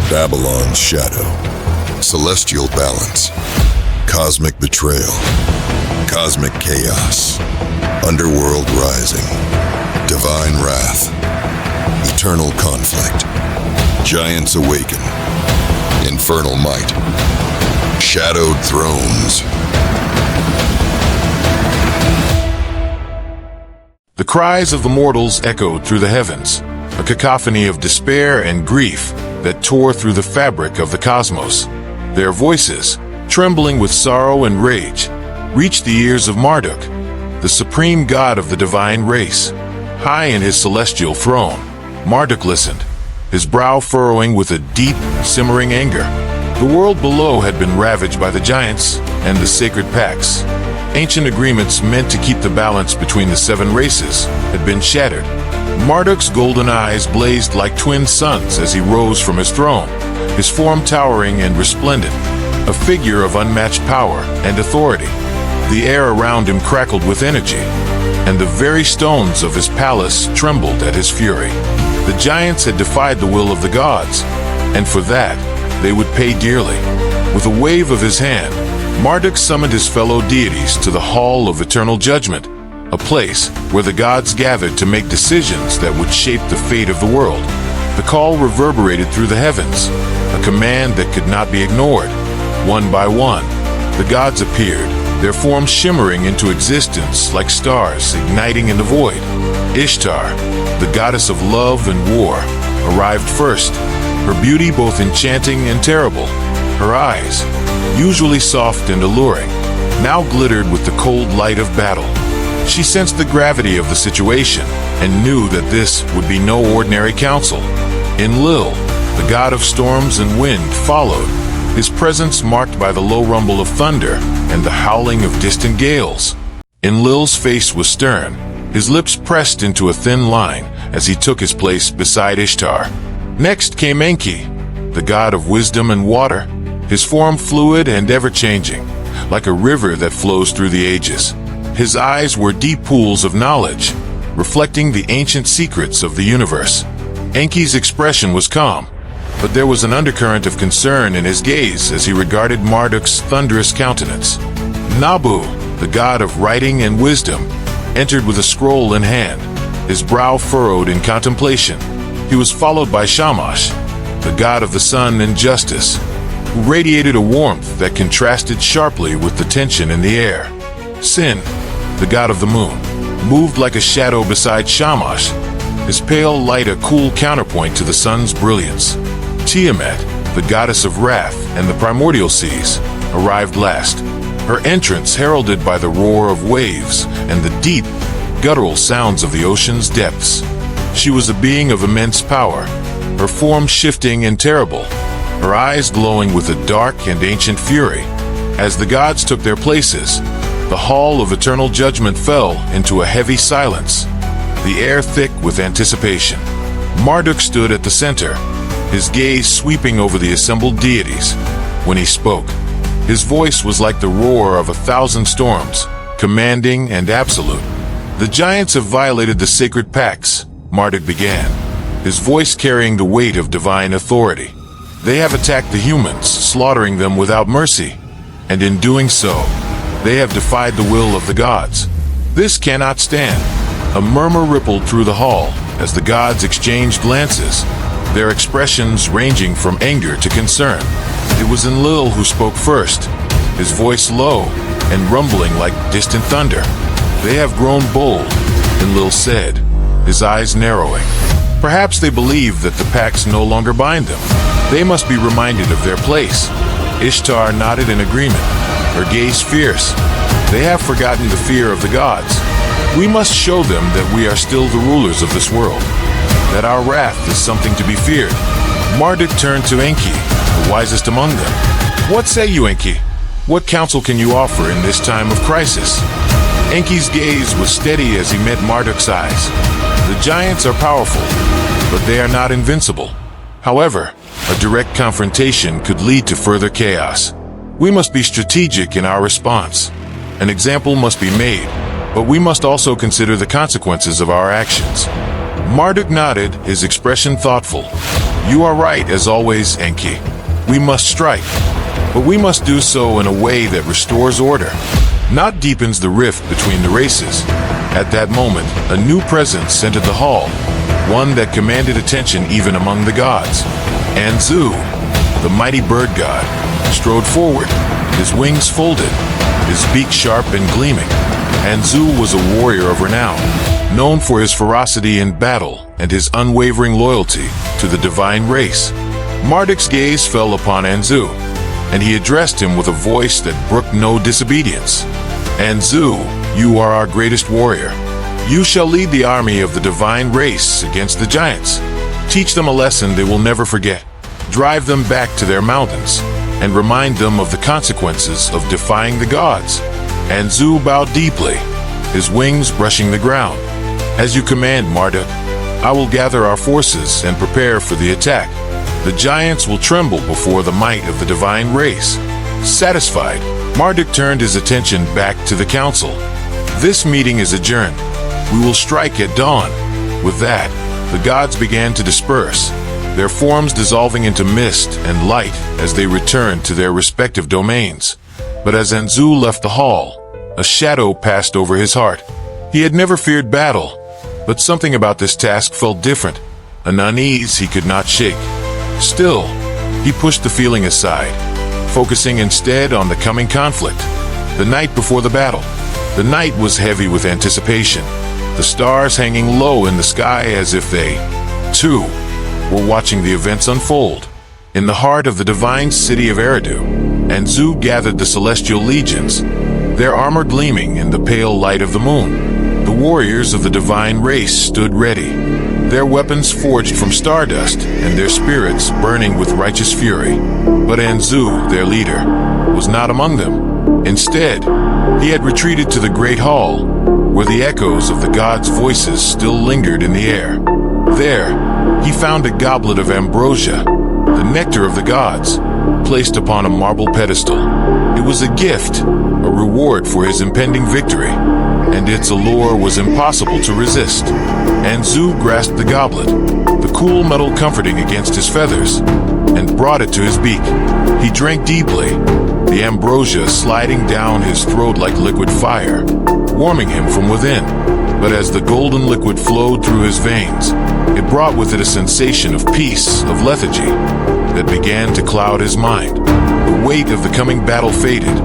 Babylon's shadow, celestial balance, cosmic betrayal, cosmic chaos, underworld rising, divine wrath, eternal conflict, giants awaken, infernal might, shadowed thrones. The cries of the mortals echoed through the heavens, a cacophony of despair and grief that tore through the fabric of the cosmos. Their voices, trembling with sorrow and rage, reached the ears of Marduk, the supreme god of the divine race. High in his celestial throne, Marduk listened, his brow furrowing with a deep, simmering anger. The world below had been ravaged by the giants and the sacred pacts. Ancient agreements meant to keep the balance between the 7 races had been shattered. Marduk's golden eyes blazed like twin suns as he rose from his throne, his form towering and resplendent, a figure of unmatched power and authority. The air around him crackled with energy, and the very stones of his palace trembled at his fury. The giants had defied the will of the gods, and for that, they would pay dearly. With a wave of his hand, Marduk summoned his fellow deities to the Hall of Eternal Judgment, a place where the gods gathered to make decisions that would shape the fate of the world. The call reverberated through the heavens, a command that could not be ignored. One by one, the gods appeared, their forms shimmering into existence like stars igniting in the void. Ishtar, the goddess of love and war, arrived first, her beauty both enchanting and terrible. Her eyes, usually soft and alluring, now glittered with the cold light of battle. She sensed the gravity of the situation and knew that this would be no ordinary council. Enlil, the god of storms and wind, followed, his presence marked by the low rumble of thunder and the howling of distant gales. Enlil's face was stern, his lips pressed into a thin line as he took his place beside Ishtar. Next came Enki, the god of wisdom and water, his form fluid and ever-changing, like a river that flows through the ages. His eyes were deep pools of knowledge, reflecting the ancient secrets of the universe. Enki's expression was calm, but there was an undercurrent of concern in his gaze as he regarded Marduk's thunderous countenance. Nabu, the god of writing and wisdom, entered with a scroll in hand, his brow furrowed in contemplation. He was followed by Shamash, the god of the sun and justice, who radiated a warmth that contrasted sharply with the tension in the air. Sin, the god of the moon, moved like a shadow beside Shamash, his pale light a cool counterpoint to the sun's brilliance. Tiamat, the goddess of wrath and the primordial seas, arrived last, her entrance heralded by the roar of waves and the deep, guttural sounds of the ocean's depths. She was a being of immense power, her form shifting and terrible, her eyes glowing with a dark and ancient fury. As the gods took their places, the Hall of Eternal Judgment fell into a heavy silence, the air thick with anticipation. Marduk stood at the center, his gaze sweeping over the assembled deities. When he spoke, his voice was like the roar of 1,000 storms, commanding and absolute. The giants have violated the sacred pacts, Marduk began, his voice carrying the weight of divine authority. They have attacked the humans, slaughtering them without mercy, and in doing so, they have defied the will of the gods. This cannot stand. A murmur rippled through the hall as the gods exchanged glances, their expressions ranging from anger to concern. It was Enlil who spoke first, his voice low and rumbling like distant thunder. They have grown bold, Enlil said, his eyes narrowing. Perhaps they believe that the pacts no longer bind them. They must be reminded of their place. Ishtar nodded in agreement, her gaze fierce. They have forgotten the fear of the gods. We must show them that we are still the rulers of this world, that our wrath is something to be feared. Marduk turned to Enki, the wisest among them. What say you, Enki? What counsel can you offer in this time of crisis? Enki's gaze was steady as he met Marduk's eyes. The giants are powerful, but they are not invincible. However, a direct confrontation could lead to further chaos. We must be strategic in our response. An example must be made, but we must also consider the consequences of our actions. Marduk nodded, his expression thoughtful. You are right, as always, Enki. We must strike, but we must do so in a way that restores order, not deepens the rift between the races. At that moment, a new presence entered the hall, one that commanded attention even among the gods. Anzu, the mighty bird god, strode forward, his wings folded, his beak sharp and gleaming. Anzu was a warrior of renown, known for his ferocity in battle and his unwavering loyalty to the divine race. Marduk's gaze fell upon Anzu, and he addressed him with a voice that brooked no disobedience. Anzu, you are our greatest warrior. You shall lead the army of the divine race against the giants. Teach them a lesson they will never forget. Drive them back to their mountains, and remind them of the consequences of defying the gods. Anzu bowed deeply, his wings brushing the ground. As you command, Marduk. I will gather our forces and prepare for the attack. The giants will tremble before the might of the divine race. Satisfied, Marduk turned his attention back to the council. This meeting is adjourned. We will strike at dawn. With that, the gods began to disperse, their forms dissolving into mist and light as they returned to their respective domains. But as Anzu left the hall, a shadow passed over his heart. He had never feared battle, but something about this task felt different, an unease he could not shake. Still, he pushed the feeling aside, focusing instead on the coming conflict. The night before the battle. The night was heavy with anticipation, the stars hanging low in the sky as if they, too, were watching the events unfold. In the heart of the divine city of Eridu, Anzu gathered the celestial legions, their armor gleaming in the pale light of the moon. The warriors of the divine race stood ready, their weapons forged from stardust and their spirits burning with righteous fury. But Anzu, their leader, was not among them. Instead, he had retreated to the great hall, where the echoes of the gods' voices still lingered in the air. There, he found a goblet of ambrosia, the nectar of the gods, placed upon a marble pedestal. It was a gift, a reward for his impending victory, and its allure was impossible to resist. Anzu grasped the goblet, the cool metal comforting against his feathers, and brought it to his beak. He drank deeply, the ambrosia sliding down his throat like liquid fire, warming him from within. But as the golden liquid flowed through his veins, it brought with it a sensation of peace, of lethargy, that began to cloud his mind. The weight of the coming battle faded,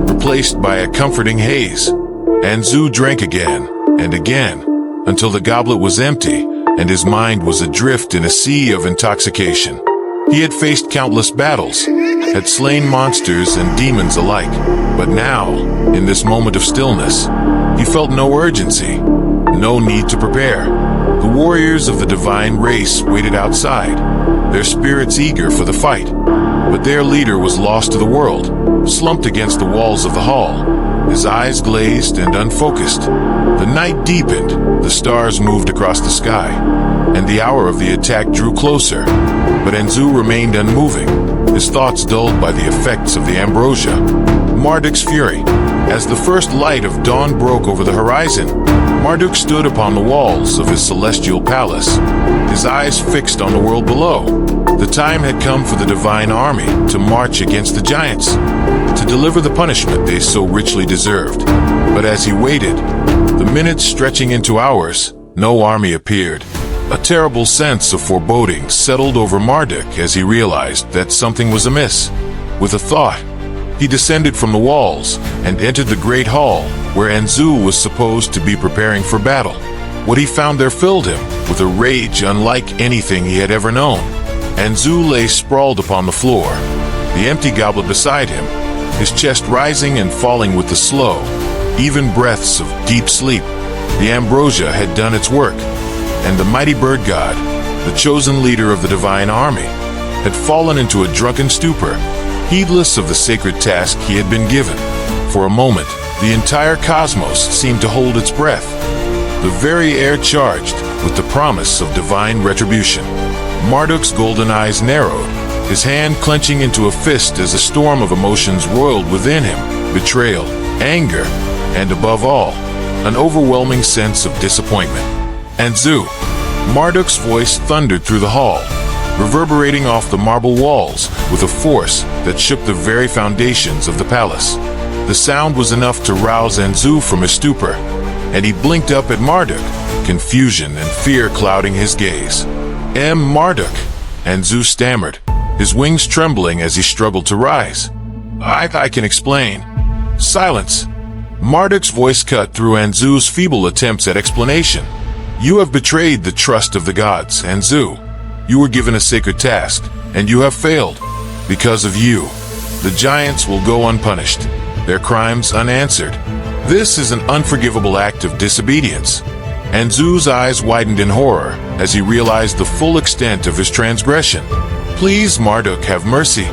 replaced by a comforting haze. Anzu drank again and again, until the goblet was empty and his mind was adrift in a sea of intoxication. He had faced countless battles, had slain monsters and demons alike, but now, in this moment of stillness, he felt no urgency, no need to prepare. The warriors of the divine race waited outside, their spirits eager for the fight. But their leader was lost to the world, slumped against the walls of the hall, his eyes glazed and unfocused. The night deepened, the stars moved across the sky, and the hour of the attack drew closer. But Anzu remained unmoving, his thoughts dulled by the effects of the ambrosia. Marduk's fury. As the first light of dawn broke over the horizon, Marduk stood upon the walls of his celestial palace, his eyes fixed on the world below. The time had come for the divine army to march against the giants, to deliver the punishment they so richly deserved. But as he waited, the minutes stretching into hours, no army appeared. A terrible sense of foreboding settled over Marduk as he realized that something was amiss. With a thought, he descended from the walls and entered the great hall where Anzu was supposed to be preparing for battle. What he found there filled him with a rage unlike anything he had ever known. Anzu lay sprawled upon the floor, the empty goblet beside him, his chest rising and falling with the slow, even breaths of deep sleep. The ambrosia had done its work, and the mighty bird god, the chosen leader of the divine army, had fallen into a drunken stupor, heedless of the sacred task he had been given. For a moment, the entire cosmos seemed to hold its breath, the very air charged with the promise of divine retribution. Marduk's golden eyes narrowed, his hand clenching into a fist as a storm of emotions roiled within him: betrayal, anger, and above all, an overwhelming sense of disappointment. Anzu, Marduk's voice thundered through the hall, reverberating off the marble walls with a force that shook the very foundations of the palace. The sound was enough to rouse Anzu from his stupor, and he blinked up at Marduk, confusion and fear clouding his gaze. Marduk, Anzu stammered, his wings trembling as he struggled to rise. I can explain. Silence. Marduk's voice cut through Anzu's feeble attempts at explanation. You have betrayed the trust of the gods, Anzu. You were given a sacred task, and you have failed. Because of you, the giants will go unpunished, their crimes unanswered. This is an unforgivable act of disobedience. Anzu's eyes widened in horror as he realized the full extent of his transgression. Please, Marduk, have mercy.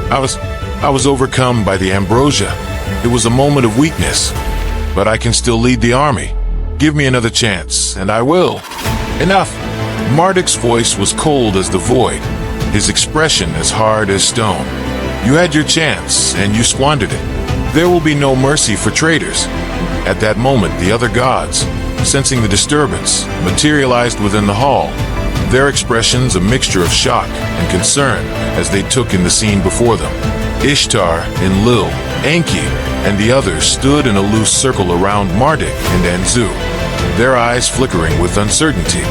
I was overcome by the ambrosia. It was a moment of weakness, but I can still lead the army. Give me another chance, and I will. Enough! Marduk's voice was cold as the void, his expression as hard as stone. You had your chance, and you squandered it. There will be no mercy for traitors. At that moment, the other gods, sensing the disturbance, materialized within the hall, their expressions a mixture of shock and concern as they took in the scene before them. Ishtar, Enlil, Enki, and the others stood in a loose circle around Marduk and Anzu, their eyes flickering with uncertainty.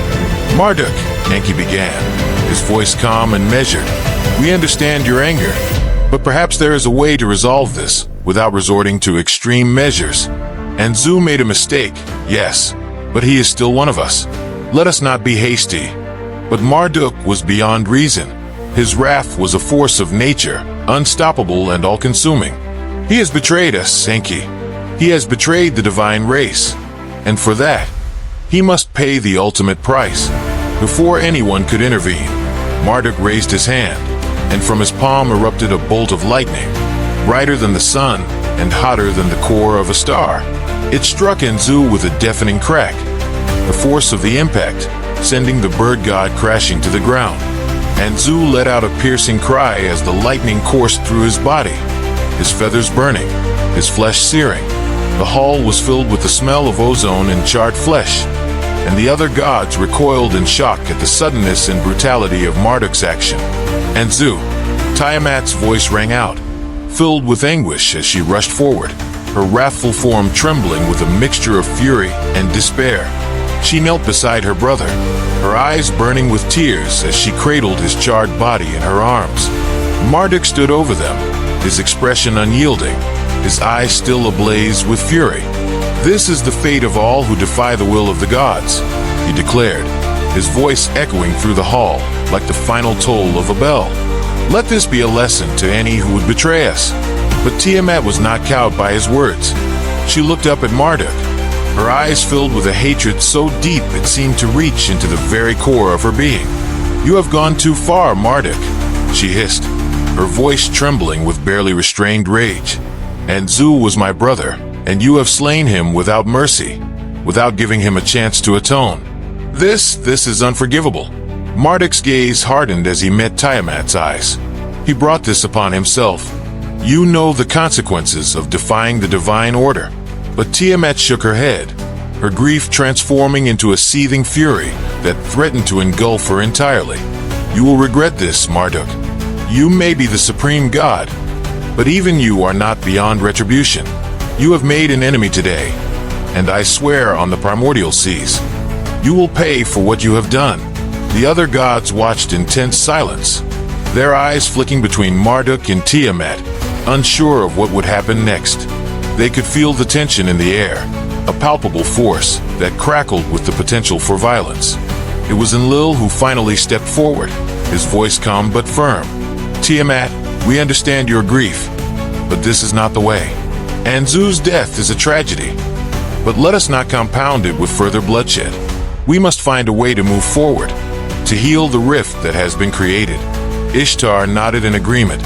Marduk, Enki began, his voice calm and measured. We understand your anger, but perhaps there is a way to resolve this without resorting to extreme measures. Anzu made a mistake, yes, but he is still one of us. Let us not be hasty. But Marduk was beyond reason. His wrath was a force of nature, unstoppable and all-consuming. He has betrayed us, Enki. He has betrayed the divine race. And for that, he must pay the ultimate price. Before anyone could intervene, Marduk raised his hand, and from his palm erupted a bolt of lightning, brighter than the sun and hotter than the core of a star. It struck Anzu with a deafening crack, the force of the impact sending the bird god crashing to the ground. Anzu let out a piercing cry as the lightning coursed through his body, his feathers burning, his flesh searing. The hall was filled with the smell of ozone and charred flesh, and the other gods recoiled in shock at the suddenness and brutality of Marduk's action. Anzu, Tiamat's voice rang out, filled with anguish as she rushed forward, her wrathful form trembling with a mixture of fury and despair. She knelt beside her brother, her eyes burning with tears as she cradled his charred body in her arms. Marduk stood over them, his expression unyielding, his eyes still ablaze with fury. This is the fate of all who defy the will of the gods, he declared, his voice echoing through the hall like the final toll of a bell. Let this be a lesson to any who would betray us. But Tiamat was not cowed by his words. She looked up at Marduk, her eyes filled with a hatred so deep it seemed to reach into the very core of her being. You have gone too far, Marduk, she hissed, her voice trembling with barely restrained rage. Anzu was my brother, and you have slain him without mercy, without giving him a chance to atone. This is unforgivable. Marduk's gaze hardened as he met Tiamat's eyes. He brought this upon himself. You know the consequences of defying the divine order. But Tiamat shook her head, her grief transforming into a seething fury that threatened to engulf her entirely. You will regret this, Marduk. You may be the supreme god, but even you are not beyond retribution. You have made an enemy today, and I swear on the primordial seas, you will pay for what you have done. The other gods watched in tense silence, their eyes flicking between Marduk and Tiamat, unsure of what would happen next. They could feel the tension in the air, a palpable force that crackled with the potential for violence. It was Enlil who finally stepped forward, his voice calm but firm. Tiamat, we understand your grief, but this is not the way. Anzu's death is a tragedy, but let us not compound it with further bloodshed. We must find a way to move forward, to heal the rift that has been created. Ishtar nodded in agreement,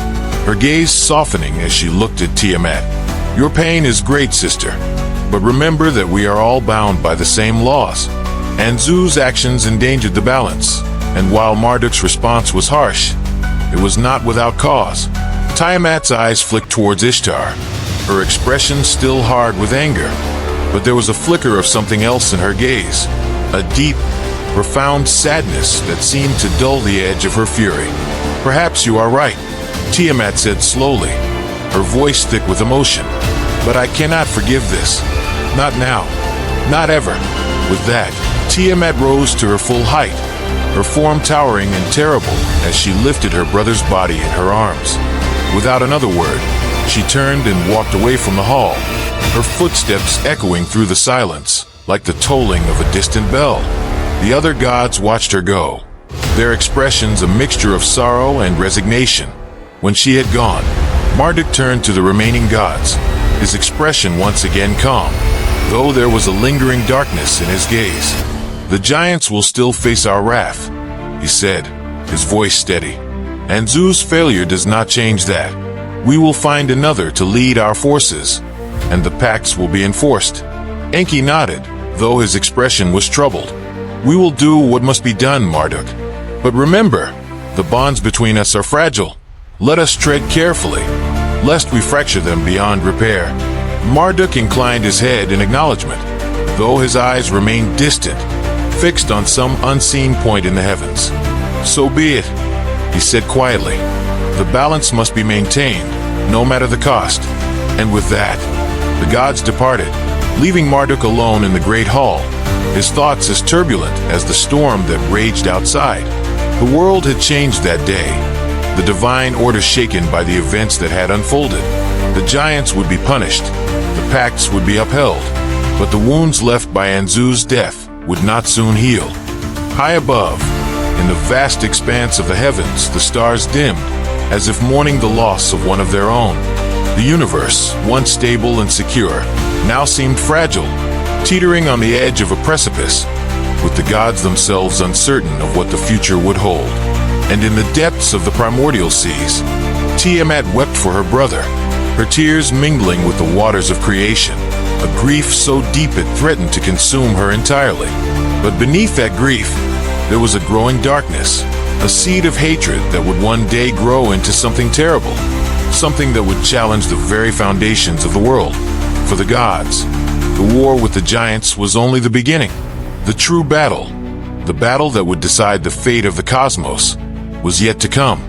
her gaze softening as she looked at Tiamat. Your pain is great, sister, but remember that we are all bound by the same laws. Anzu's actions endangered the balance, and while Marduk's response was harsh, it was not without cause. Tiamat's eyes flicked towards Ishtar, her expression still hard with anger, but there was a flicker of something else in her gaze, a deep, profound sadness that seemed to dull the edge of her fury. "Perhaps you are right," Tiamat said slowly, her voice thick with emotion. "But I cannot forgive this. Not now. Not ever." With that, Tiamat rose to her full height, her form towering and terrible as she lifted her brother's body in her arms. Without another word, she turned and walked away from the hall, her footsteps echoing through the silence like the tolling of a distant bell. The other gods watched her go, their expressions a mixture of sorrow and resignation. When she had gone, Marduk turned to the remaining gods, his expression once again calm, though there was a lingering darkness in his gaze. "The giants will still face our wrath," he said, his voice steady. "And Zeus' failure does not change that. We will find another to lead our forces, and the pacts will be enforced." Enki nodded, though his expression was troubled. "We will do what must be done, Marduk. But remember, the bonds between us are fragile. Let us tread carefully, lest we fracture them beyond repair." Marduk inclined his head in acknowledgement, though his eyes remained distant, fixed on some unseen point in the heavens. "So be it," he said quietly. "The balance must be maintained, no matter the cost." And with that, the gods departed, leaving Marduk alone in the great hall, his thoughts as turbulent as the storm that raged outside. The world had changed that day, the divine order shaken by the events that had unfolded. The giants would be punished, the pacts would be upheld, but the wounds left by Anzu's death would not soon heal. High above, in the vast expanse of the heavens, the stars dimmed, as if mourning the loss of one of their own. The universe, once stable and secure, now seemed fragile, teetering on the edge of a precipice, with the gods themselves uncertain of what the future would hold. And in the depths of the primordial seas, Tiamat wept for her brother, her tears mingling with the waters of creation, a grief so deep it threatened to consume her entirely. But beneath that grief, there was a growing darkness, a seed of hatred that would one day grow into something terrible, something that would challenge the very foundations of the world. For the gods, the war with the giants was only the beginning. The true battle, the battle that would decide the fate of the cosmos, was yet to come.